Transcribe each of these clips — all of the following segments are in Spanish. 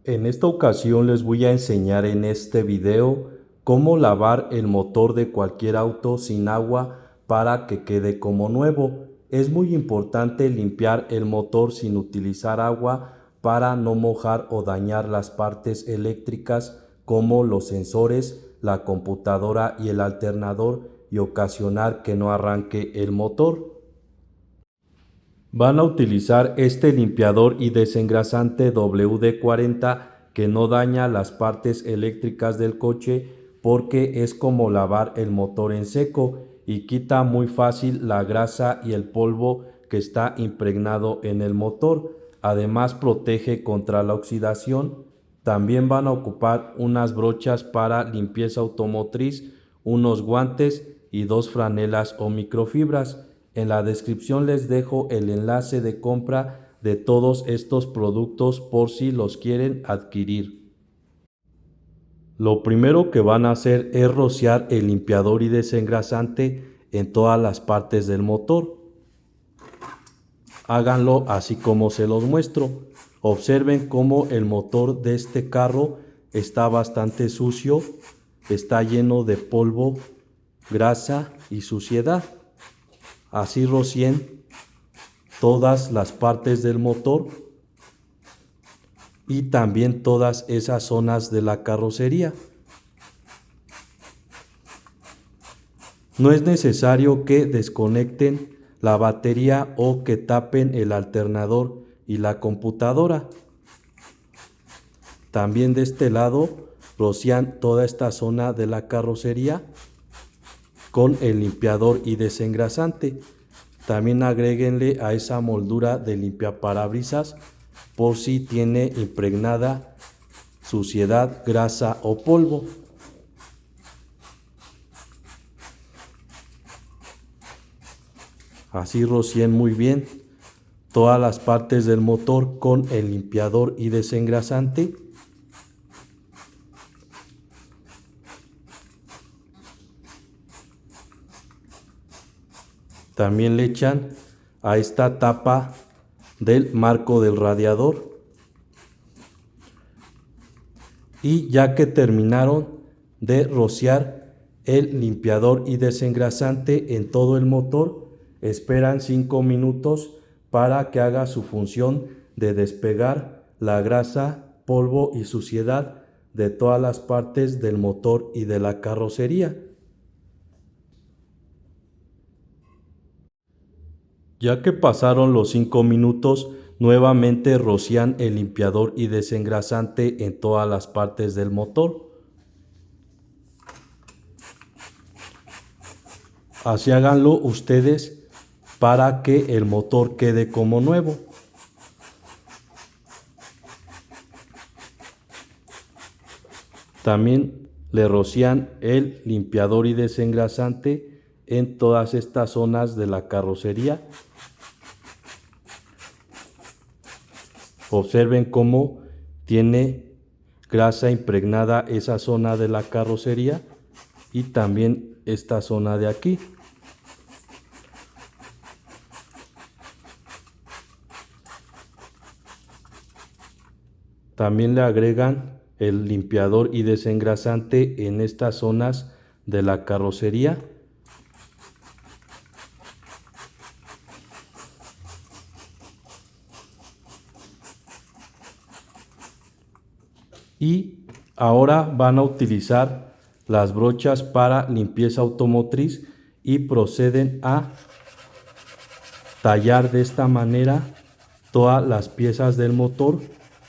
En esta ocasión les voy a enseñar en este video cómo lavar el motor de cualquier auto sin agua para que quede como nuevo. Es muy importante limpiar el motor sin utilizar agua para no mojar o dañar las partes eléctricas como los sensores, la computadora y el alternador y ocasionar que no arranque el motor. Van a utilizar este limpiador y desengrasante WD-40 que no daña las partes eléctricas del coche porque es como lavar el motor en seco y quita muy fácil la grasa y el polvo que está impregnado en el motor. Además protege contra la oxidación. También van a ocupar unas brochas para limpieza automotriz, unos guantes y dos franelas o microfibras. En la descripción les dejo el enlace de compra de todos estos productos por si los quieren adquirir. Lo primero que van a hacer es rociar el limpiador y desengrasante en todas las partes del motor. Háganlo así como se los muestro. Observen cómo el motor de este carro está bastante sucio, está lleno de polvo, grasa y suciedad. Así rocien todas las partes del motor y también todas esas zonas de la carrocería. No es necesario que desconecten la batería o que tapen el alternador y la computadora. También de este lado rocian toda esta zona de la carrocería con el limpiador y desengrasante. También agréguenle a esa moldura de limpiaparabrisas por si tiene impregnada suciedad, grasa o polvo. Así rocien muy bien todas las partes del motor con el limpiador y desengrasante. También le echan a esta tapa del marco del radiador. Y ya que terminaron de rociar el limpiador y desengrasante en todo el motor, esperan 5 minutos para que haga su función de despegar la grasa, polvo y suciedad de todas las partes del motor y de la carrocería. Ya que pasaron los 5 minutos, nuevamente rocian el limpiador y desengrasante en todas las partes del motor. Así háganlo ustedes para que el motor quede como nuevo. También le rocian el limpiador y desengrasante en todas estas zonas de la carrocería. Observen cómo tiene grasa impregnada esa zona de la carrocería y también esta zona de aquí. También le agregan el limpiador y desengrasante en estas zonas de la carrocería. Y ahora van a utilizar las brochas para limpieza automotriz y proceden a tallar de esta manera todas las piezas del motor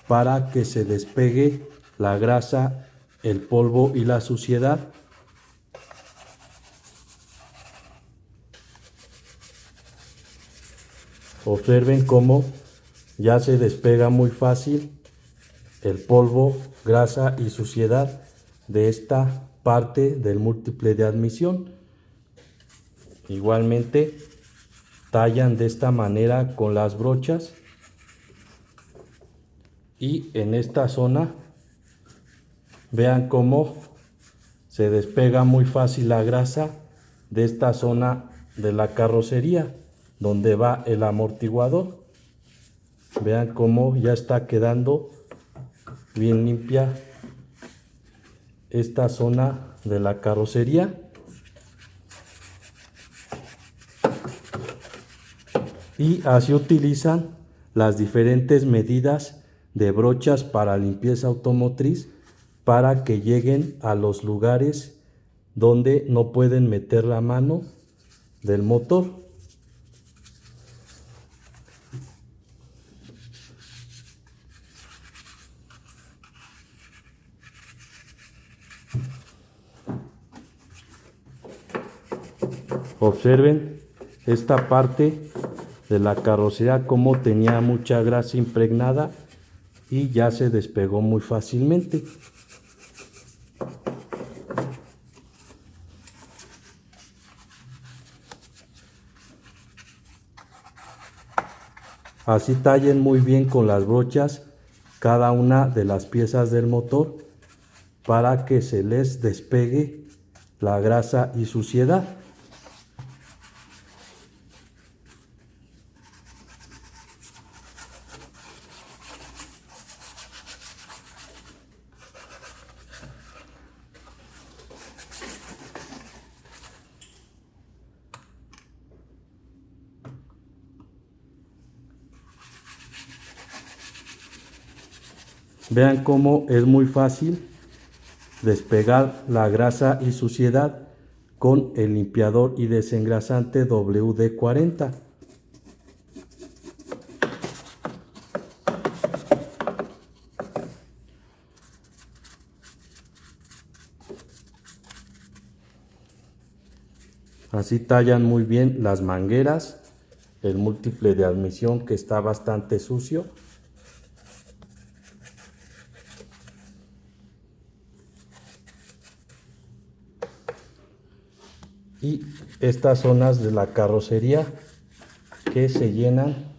para que se despegue la grasa, el polvo y la suciedad. Observen cómo ya se despega muy fácil el polvo, grasa y suciedad de esta parte del múltiple de admisión. Igualmente tallan de esta manera con las brochas y en esta zona vean cómo se despega muy fácil la grasa de esta zona de la carrocería donde va el amortiguador. Vean cómo ya está quedando bien limpia esta zona de la carrocería. Y así utilizan las diferentes medidas de brochas para limpieza automotriz para que lleguen a los lugares donde no pueden meter la mano del motor. Observen esta parte de la carrocería como tenía mucha grasa impregnada y ya se despegó muy fácilmente. Así tallen muy bien con las brochas cada una de las piezas del motor para que se les despegue la grasa y suciedad. Vean cómo es muy fácil despegar la grasa y suciedad con el limpiador y desengrasante WD-40. Así tallan muy bien las mangueras, el múltiple de admisión que está bastante sucio. Y estas zonas de la carrocería que se llenan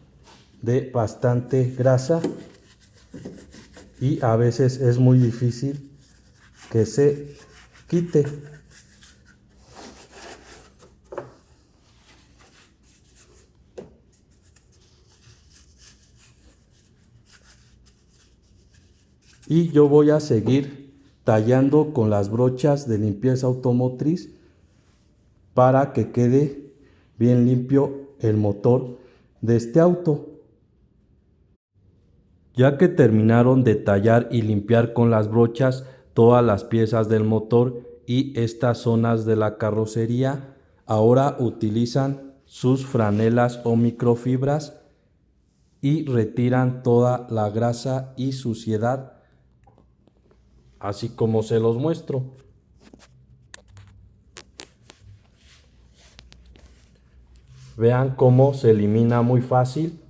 de bastante grasa y a veces es muy difícil que se quite. Y yo voy a seguir tallando con las brochas de limpieza automotriz para que quede bien limpio el motor de este auto. Ya que terminaron de tallar y limpiar con las brochas todas las piezas del motor y estas zonas de la carrocería, ahora utilizan sus franelas o microfibras y retiran toda la grasa y suciedad, así como se los muestro. Vean cómo se elimina muy fácil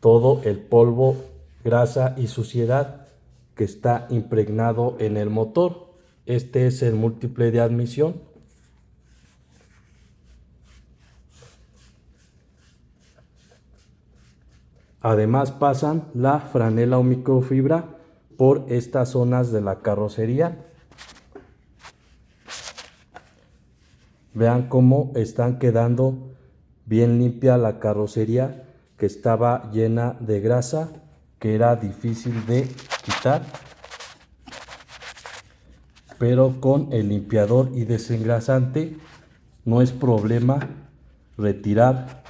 todo el polvo, grasa y suciedad que está impregnado en el motor. Este es el múltiple de admisión. Además pasan la franela o microfibra por estas zonas de la carrocería. Vean cómo están quedando bien limpia la carrocería, que estaba llena de grasa, que era difícil de quitar, pero con el limpiador y desengrasante no es problema retirar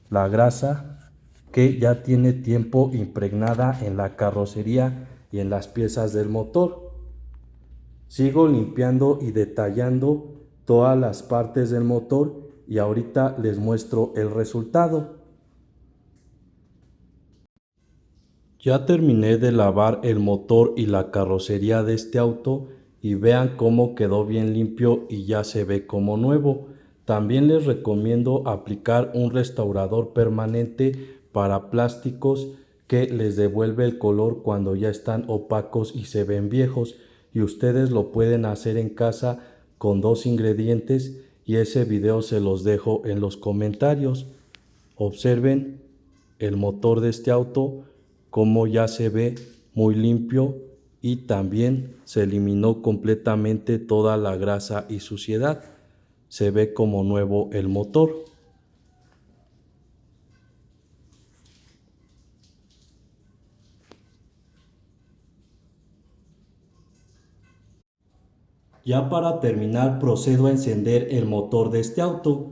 la grasa que ya tiene tiempo impregnada en la carrocería y en las piezas del motor. Sigo limpiando y detallando todas las partes del motor y ahorita les muestro el resultado. Ya terminé de lavar el motor y la carrocería de este auto y vean cómo quedó bien limpio y ya se ve como nuevo. También les recomiendo aplicar un restaurador permanente para plásticos que les devuelve el color cuando ya están opacos y se ven viejos, y ustedes lo pueden hacer en casa con 2 ingredientes y ese video se los dejo en los comentarios. Observen el motor de este auto como ya se ve muy limpio y también se eliminó completamente toda la grasa y suciedad. Se ve como nuevo el motor. Ya para terminar, procedo a encender el motor de este auto.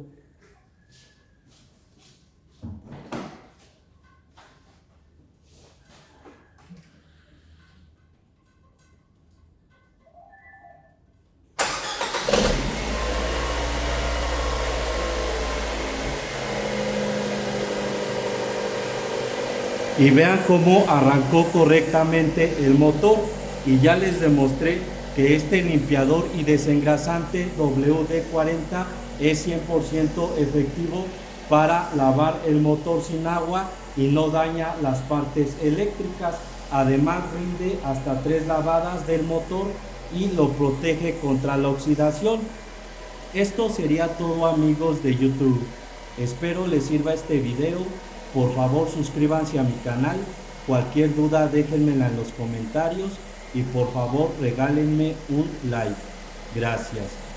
Y vean cómo arrancó correctamente el motor, y ya les demostré que este limpiador y desengrasante WD-40 es 100% efectivo para lavar el motor sin agua y no daña las partes eléctricas. Además rinde hasta 3 lavadas del motor y lo protege contra la oxidación. Esto sería todo, amigos de YouTube. Espero les sirva este video. Por favor, suscríbanse a mi canal. Cualquier duda déjenmela en los comentarios y por favor regálenme un like. Gracias.